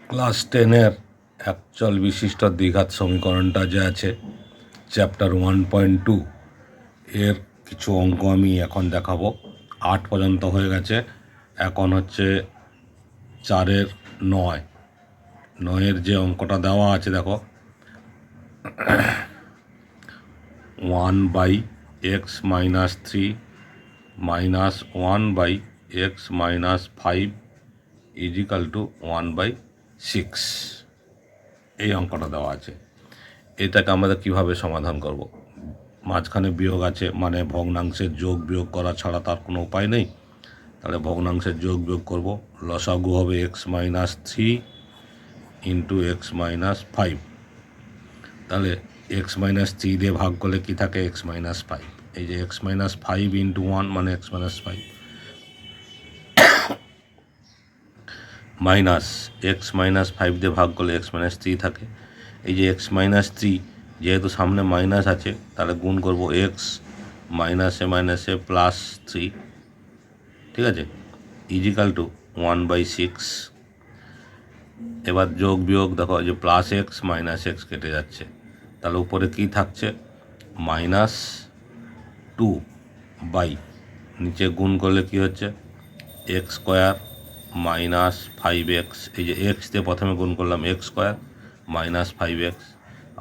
Class 10-এর একচল বিশিষ্ট দ্বিঘাত সমীকরণটা যে আছে চ্যাপ্টার 1.2 এর কিছু অঙ্ক আমি এখন দেখাবো। 8 পর্যন্ত হয়ে গেছে, এখন হচ্ছে 4-এর 9 যে অঙ্কটা দেওয়া আছে দেখো, 1/x - 3 - 1/x - 5 = 1/6 এই অঙ্কটা দেওয়া আছে। এটাকে আমরা কিভাবে সমাধান করব? মাঝখানে বিয়োগ আছে, মানে ভগ্নাংশের যোগ বিয়োগ করা ছাড়া তার কোনো উপায় নেই। তাহলে ভগ্নাংশের যোগ বিয়োগ করব। লসাগু হবে x - 3 × x - 5। তাহলে x - 3 দিয়ে ভাগ করলে কি থাকে? x - 5। এই যে x - 5 × 1 মানে x - 5 মাইনাস x - 5 দিয়ে ভাগ করলে x - 3 থাকে। এই যে x - 3 যেহেতু সামনে মাইনাস আছে, তাহলে গুণ করব x - +3, ঠিক আছে, = 1/6। এবার যোগ বিয়োগ দেখো, যে +x - x কেটে যাচ্ছে, তাহলে উপরে কি থাকছে? -2 বাই, নিচে গুণ করলে কি হচ্ছে? x² - 5x। এই যে x দিয়ে প্রথমে গুণ করলাম x² - 5x,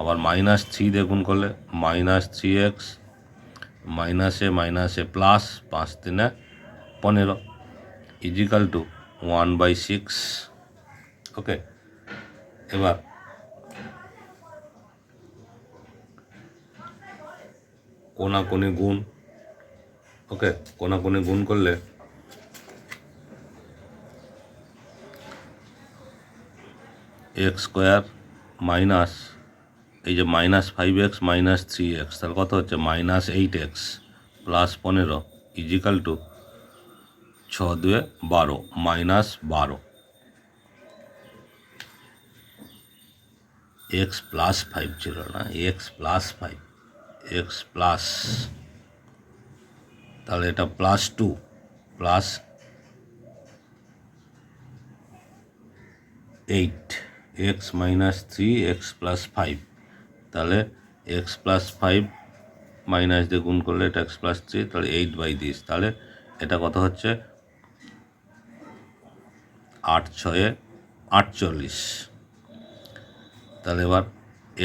আবার -3 দিয়ে গুণ করলে -3x, মাইনাসে প্লাস 5 × 3 = 15 = 1/6। ওকে, এবার কোণাকুণি গুণ। ওকে, কোণাকুণি গুণ করলে x² মাইনাস, এই যে -5x - 3x, তাহলে কত হচ্ছে? -8x + 15 = 6 × 2 = 12, -12। x + 5 ছিল না, x + 5, x প্লাস, তাহলে এটা +2 + 8, x - 3 x + 5, তাহলে x + 5 মাইনাস দিয়ে গুণ করলে এটা x + 3, তাহলে 8/this। তাহলে এটা কত হচ্ছে? 8×6 = 48। তাহলে এবার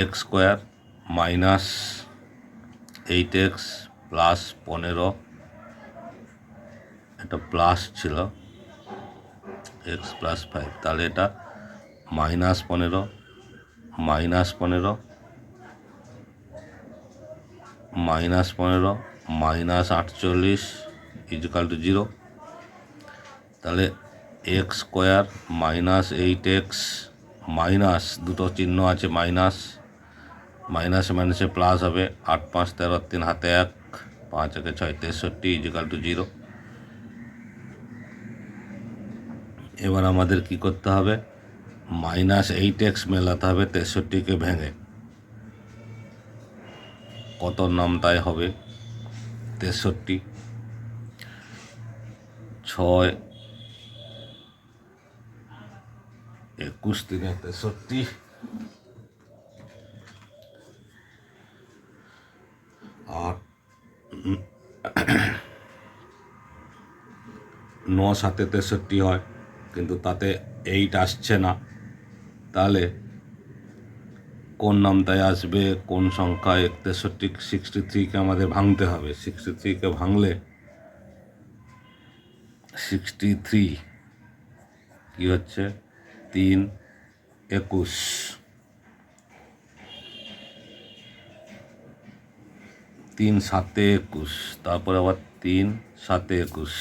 x² - 8x + 15, এটা প্লাস ছিল x + 5, তাহলে এটা -15 - 15 -15 -48 = 0। তাহলে x² - 8x মাইনাস, দুটো চিহ্ন আছে মাইনাস, মাইনাসে প্লাস হবে, 8 × 5 = 13, 3 হাতে 1, 5 × 1 = 6, 63 = 0। এবার আমাদের কি করতে হবে? -8x মেলাতে হবে 63কে ভেঙে। কত নাম তাই হবে? 63, 6 21 × 3 = 63, 8 9 × 7 = 63 হয়, কিন্তু তাতে 8 আসছে না। তাহলে কোন নামটায় আসবে? কোন সংখ্যায়? 63কে আমাদের ভাঙতে হবে। 63কে ভাঙলে 63 কি হচ্ছে? 3 × 21, 3 × 7 = 21, তারপরে আবার 3 × 7 = 21।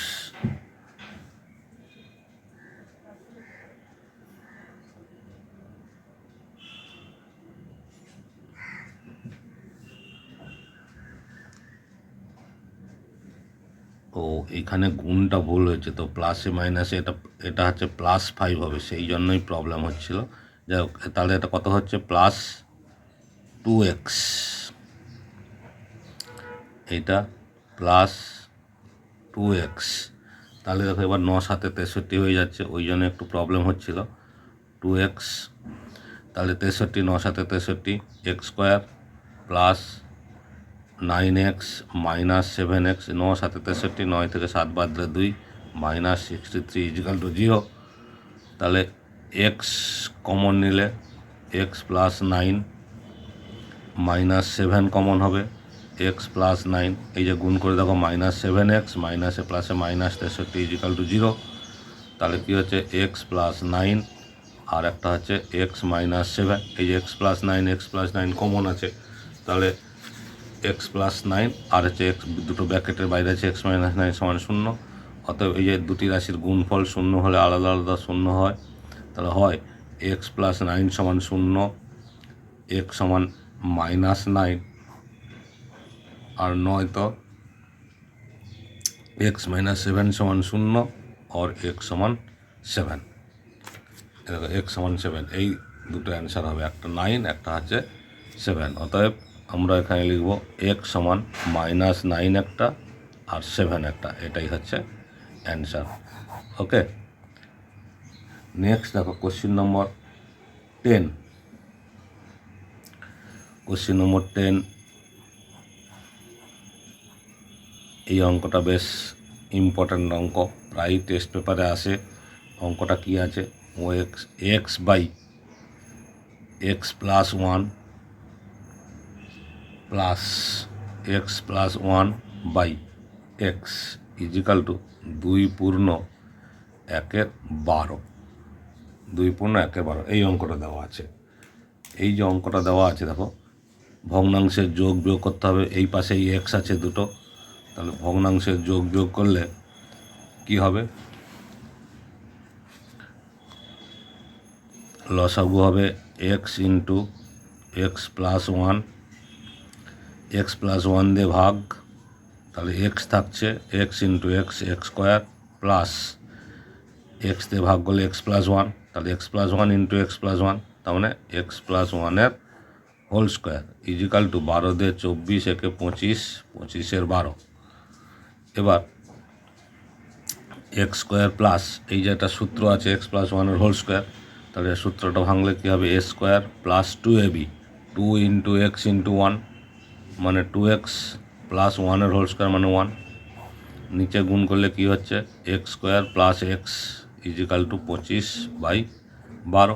ও, এখানে গুণটা ভুল হয়েছে, তো প্লাসে মাইনাসে এটা হচ্ছে +5 হবে, সেই জন্যই প্রবলেম হচ্ছিল। যাই হোক, তাহলে এটা কত হচ্ছে? +2x, এটা +2x। তাহলে দেখো এবার 9 × 7 = 63 হয়ে যাচ্ছে, ওই জন্য একটু প্রবলেম হচ্ছিল। 2x, তাহলে 63 9 7 63 x square plus 9x minus 7x, 9 7 63, 9 থেকে 7 বাদ দিলে 2 মাইনাস 63 ইজিক্যাল টু 0। তাহলে এক্স কমন নিলে এক্স প্লাস 9 মাইনাস 7 কমন হবে, এক্স প্লাস 9, এই যে গুণ করে দেখো মাইনাস 7x মাইনাসে প্লাসে মাইনাস 63 ইজিক্যাল টু 0। তাহলে কী হচ্ছে এক্স প্লাস 9 আর একটা হচ্ছে এক্স মাইনাস 7, এই যে এক্স প্লাস 9 কমন আছে, তাহলে এক্স প্লাস 9 আর হচ্ছে এক্স, দুটো ব্র্যাকেটের বাইরে আছে এক্স মাইনাস 9 সমান 0। অতএব এই যে দুটি রাশির গুণফল 0 হলে আলাদা আলাদা 0 হয়, তাহলে হয় এক্স প্লাস 9 সমান 0, এক্স সমান মাইনাস 9, আর নয়তো এক্স মাইনাস 7 সমান 0 और এক্স সমান 7, এক্স সমান 7, এই দুটো অ্যান্সার হবে, একটা 9 একটা হচ্ছে 7। অতএব আমরা এখানে লিখব এক্স সমান মাইনাস 9 একটা আর 7 একটা, এটাই হচ্ছে অ্যান্সার। ওকে, নেক্সট দেখো কোশ্চিন নম্বর 10। কোশ্চিন নম্বর 10, এই অঙ্কটা বেশ ইম্পর্ট্যান্ট অঙ্ক, প্রায় টেস্ট পেপারে আসে। অঙ্কটা কী আছে, ও X by X plus 1 plus X plus 1 by X equal to 2 পূর্ণ 1/12, 2 পূর্ণ 1/12, এই অঙ্কটা দেওয়া আছে। এই যে অঙ্কটা দেওয়া আছে দেখো, ভগ্নাংশের যোগ বিয়োগ করতে হবে, এই পাশে এই এক্স আছে দুটো, তাহলে ভগ্নাংশের যোগ বিয়োগ করলে কি হবে, লসাগু হবে X into X plus 1, X plus 1 দিয়ে ভাগ, তাহলে এক্স থাকছে X into X X square plus X দিয়ে ভাগ করলে এক্স প্লাস 1, তাহলে X plus 1 into X plus 1, তার মানে X plus 1 whole square equal to 12 দিয়ে 24, একে 25, 25 12। এবার এক্স স্কোয়ার প্লাস এই যে একটা সূত্র আছে এক্স প্লাস 1 হোল স্কোয়ার, তাহলে সূত্রটা ভাঙলে কী হবে, A square plus 2ab, 2 into X into 1 মানে 2x প্লাস 1 হোল স্কোয়ার মানে 1, নিচে গুণ করলে কি হচ্ছে X square plus X equal to 25/12,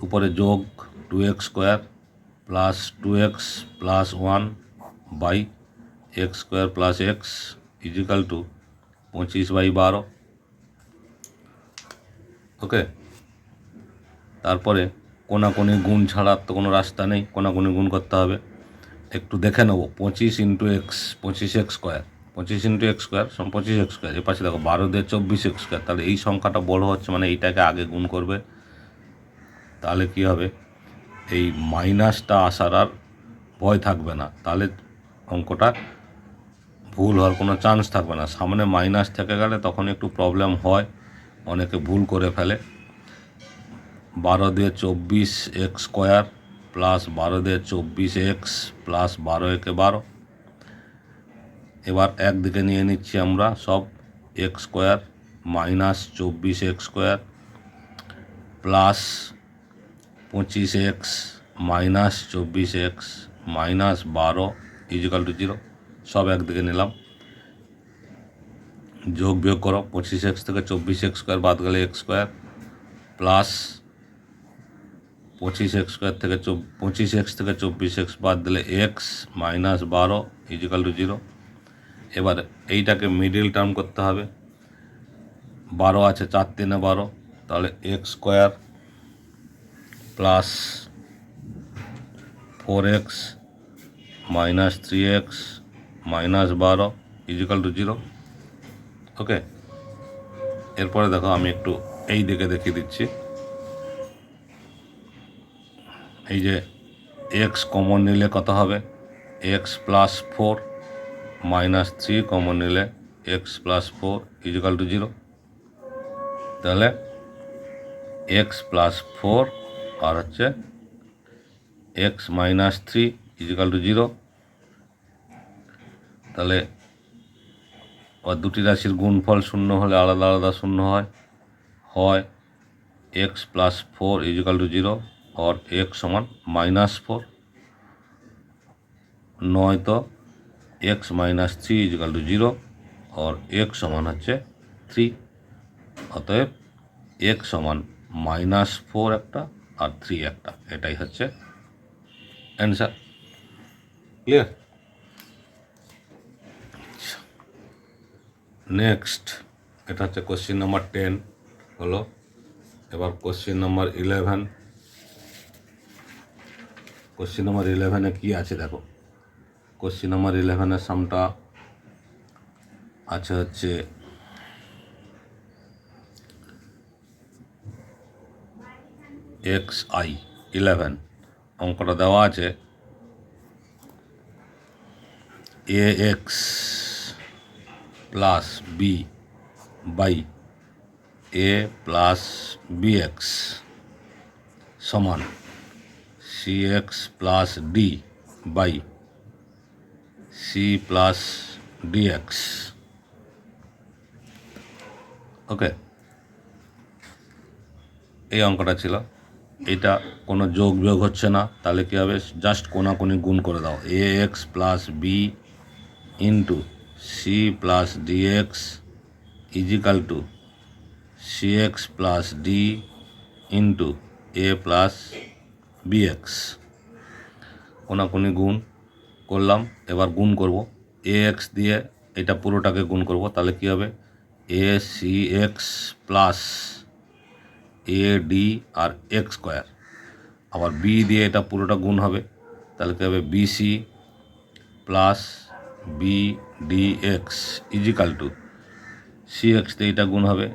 উপরে যোগ 2x square plus 2x plus 1 by X square plus X equal to 25/12। Okay, তারপরে কোনাকুনি গুণ ছাড়ার তো কোনো রাস্তা নেই, কোনাকুনি গুণ করতে হবে। একটু দেখে নেবো, 25 into x 25x square, 25 into x square সমান 25x স্কোয়ার, এর পাশে দেখো 12 দিয়ে 24x স্কোয়ার, তাহলে এই সংখ্যাটা বড় হচ্ছে মানে এইটাকে আগে গুণ করবে, তাহলে কি হবে, এই মাইনাসটা আসার আর ভয় থাকবে না, তাহলে অঙ্কটা ভুল হওয়ার কোনো চান্স থাকবে না। সামনে মাইনাস থেকে গেলে তখন একটু প্রবলেম হয়, অনেকে ভুল করে ফেলে। 12 দিয়ে 24x স্কোয়ার প্লাস 12 দিয়ে 24x প্লাস 12 একে 12। এবার একদিকে নিয়ে নিচ্ছি আমরা সব, X square minus 24x square plus 25x minus 24x minus 12 equal to 0, সব একদিকে নিলাম। যোগ বিয়োগ করো, 25x থেকে 24x স্কোয়ার বাদ গেলে x square plus 25x square থেকে 25x থেকে 24x বাদ দিলে এক্স মাইনাস 12 ইজিক্যাল টু 0। এবার এইটাকে মিডিল টার্ম করতে হবে, 12 আছে 4 3 12, তাহলে X square plus 4x minus 3x minus 12 equal to 0। Okay, এরপরে দেখো আমি একটু এই দিকে দেখিয়ে দিচ্ছি, এই যে এক্স কমন নিলে কত হবে, এক্স প্লাস 4 মাইনাস 3 কমন নিলে এক্স প্লাস 4 ইজিক্যাল টু 0, তাহলে এক্স প্লাস 4 আর হচ্ছে এক্স মাইনাস 3 ইজিক্যাল টু 0। তাহলে দুটি রাশির গুণফল 0 হলে আলাদা আলাদা 0 হয়, एक्स प्लस 4 इजिकल टू 0 और एक्स समान -4 नयतो एक्स -3 इजिकल टू 0 और एक्स समान হচ্ছে 3 অতএব एक्स समान -4 একটা আর 3 একটা এটাই হচ্ছে অ্যান্সার ক্লিয়ার নেক্সট এটা হচ্ছে কোশ্চেন নাম্বার 10 হলো এবার কোশ্চেন নাম্বার 11 কোশ্চেন নাম্বার 11 এ কি আছে দেখো কোশ্চেন নাম্বার 11 এর সামটা আছে হচ্ছে xi 11 অঙ্কটা দেওয়া আছে ax plus b by a plus bx সমান cx plus d by c plus dx okay এই অঙ্কটা ছিল এটা কোনো যোগ বিয়োগ হচ্ছে না তাহলে কী হবে জাস্ট কোনাকুনি গুণ করে দাও ax plus b into C plus DX equal to cx plus D into A plus BX কোনাকুনি গুণ করলাম এবার গুণ করব ax দিয়ে এটা পুরোটাকে গুণ করব তাহলে কী হবে acx প্লাস AD আর x স্কোয়ার আবার b দিয়ে এটা পুরোটা গুণ হবে তাহলে কী হবে BC plus BDX equal to CX দিয়ে এটা গুণ হবে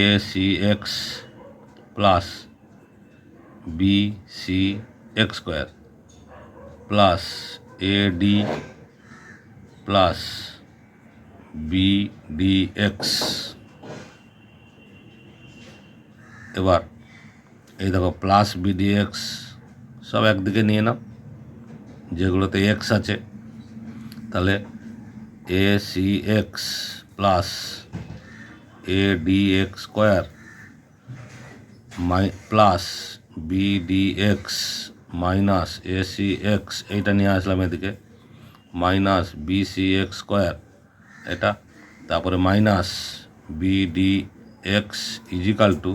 ACX plus BCX square plus AD plus BDX এবার এই দেখো প্লাস BDX সব একদিকে নিয়ে নাও যেগুলোতে x আছে তাহলে ACX plus ADX square plus BDX minus ACX এইটা নিয়ে আসলাম এদিকে মাইনাস BCX স্কোয়ার এটা তারপরে মাইনাস BDX ইজিক্যাল টু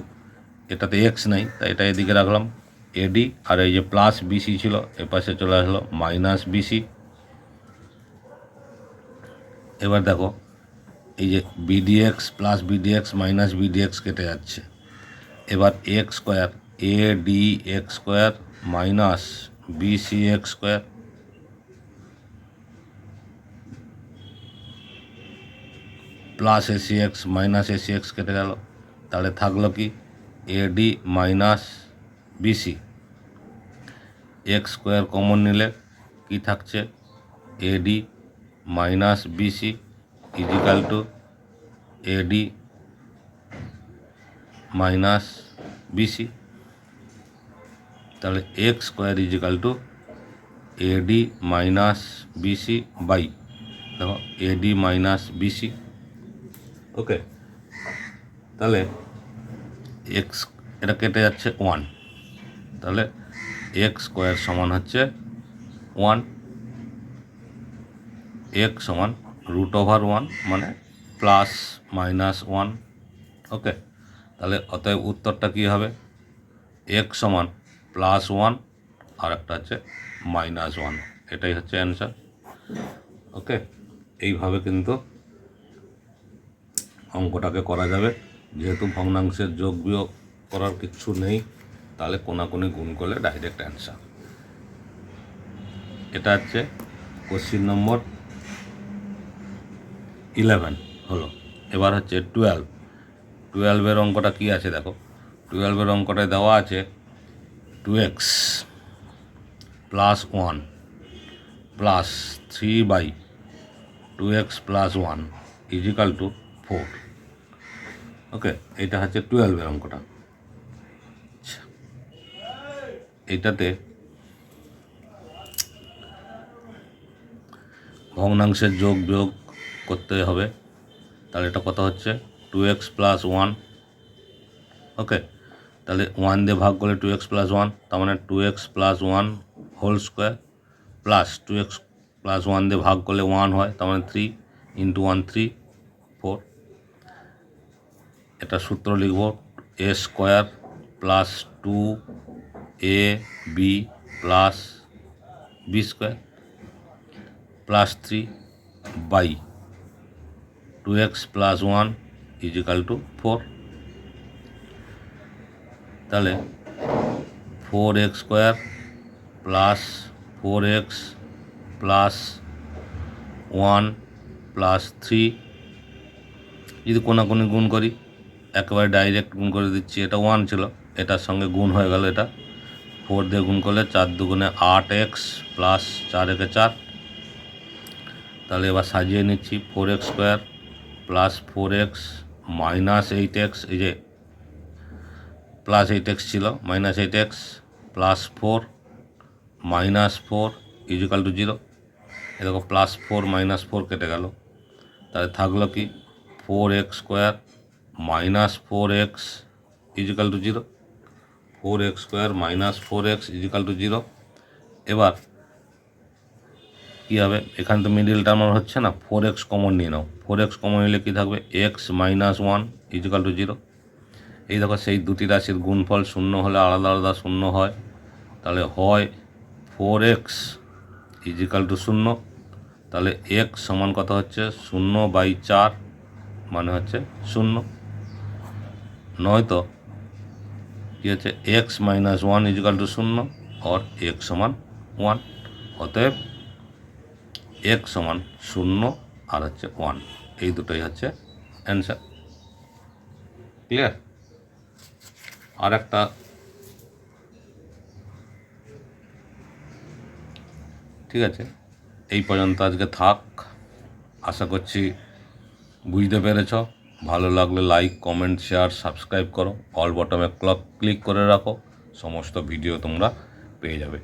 এটাতে এক্স নাই তাই এটা এদিকে রাখলাম এডি আর এই যে প্লাস বিসি ছিল এ পাশে চলে আসলো মাইনাস বিসি এবার দেখো এই যে BDX plus BDX minus BDX কেটে যাচ্ছে এবার X square AD X square minus BC X square plus AC X minus AC X কেটে গেল তাহলে থাকলো কি AD minus BC X square common নিলে কি থাকছে AD minus BC equal to AD minus BC তাহলে X square equal to AD minus BC by দেখো এডি মাইনাস বিসি ওকে তাহলে এক্স এটা কেটে যাচ্ছে 1 তাহলে এক্স স্কোয়ার সমান হচ্ছে 1 এক্স সমান √1 মানে প্লাস মাইনাস 1 ওকে তাহলে অতএব উত্তরটা কী হবে এক্স সমান +1 আর একটা হচ্ছে -1 এটাই হচ্ছে অ্যান্সার ওকে এইভাবে কিন্তু অঙ্কটাকে করা যাবে যেহেতু ভগ্নাংশের যোগ বিয়োগ করার কিছু নেই তাহলে কোনাকুনি গুণ করলে ডাইরেক্ট অ্যান্সার এটা হচ্ছে কোশ্চিন নম্বর 11 হলো এবার হচ্ছে 12 এর অঙ্কটা কি আছে দেখো 12 এর অঙ্কটায় দেওয়া আছে 2x + 1 plus 3/2x + 1 is equal two 4 ওকে এটা হচ্ছে 12 এর অঙ্কটা এইটাতে ভগ্নাংশের যোগ বিয়োগ করতে হবে তাহলে এটা কত হচ্ছে 2x + 1 ওকে তাহলে 1 দিয়ে ভাগ করলে 2x + 1, তার মানে 2x + 1 whole square, plus 2x + 1 দিয়ে ভাগ করলে 1 হয়, তার মানে 3 × 1 3 4। এটা সূত্র লিখব, a² + 2ab + b² + 3 by 2x + 1 = 4। তাহলে 4x² + 4x + 1 + 3, যদি কোনাকুনি গুণ করি, একেবারে ডাইরেক্ট গুণ করে দিচ্ছি, এটা 1 ছিল, এটার সঙ্গে গুণ হয়ে গেল, এটা 4 দিয়ে গুণ করলে 4 দুগুণে 8x + 4 একে 4। তাহলে এবার সাজিয়ে নিচ্ছি, 4x² + 4x - 8x, এই যে প্লাস 8x ছিল, -8x + 4 -4 = 0। এ দেখো +4 -4 কেটে গেল, তাহলে থাকলো কি 4x² - 4x = 0। 4x² - 4x = 0। এবার কী হবে, এখানে তো মিডিল টার্ম আর হচ্ছে না, 4x কমন নিয়ে নাও। 4x কমন নিলে কী থাকবে, x - 1 = 0। এই দেখো সেই দুটি রাশির গুণফল শূন্য হলে আলাদা আলাদা শূন্য হয়, তাহলে হয় 4x = 0, তাহলে x সমান কত হচ্ছে 0/4, মানে হচ্ছে 0। নয়তো কী হচ্ছে, x - 1 = 0 আর x সমান 1, অতএব x সমান 0 আর হচ্ছে 1, এই দুটোই হচ্ছে অ্যান্সার। ক্লিয়ার? আর একটা ঠিক আছে, এই পর্যন্ত আজকে থাক। আশা করছি বুঝতে পেরেছ। ভালো লাগলে লাইক, কমেন্ট, শেয়ার, সাবস্ক্রাইব করো, অল বটমে ক্লিক করে রাখো, সমস্ত ভিডিও তোমরা পেয়ে যাবে।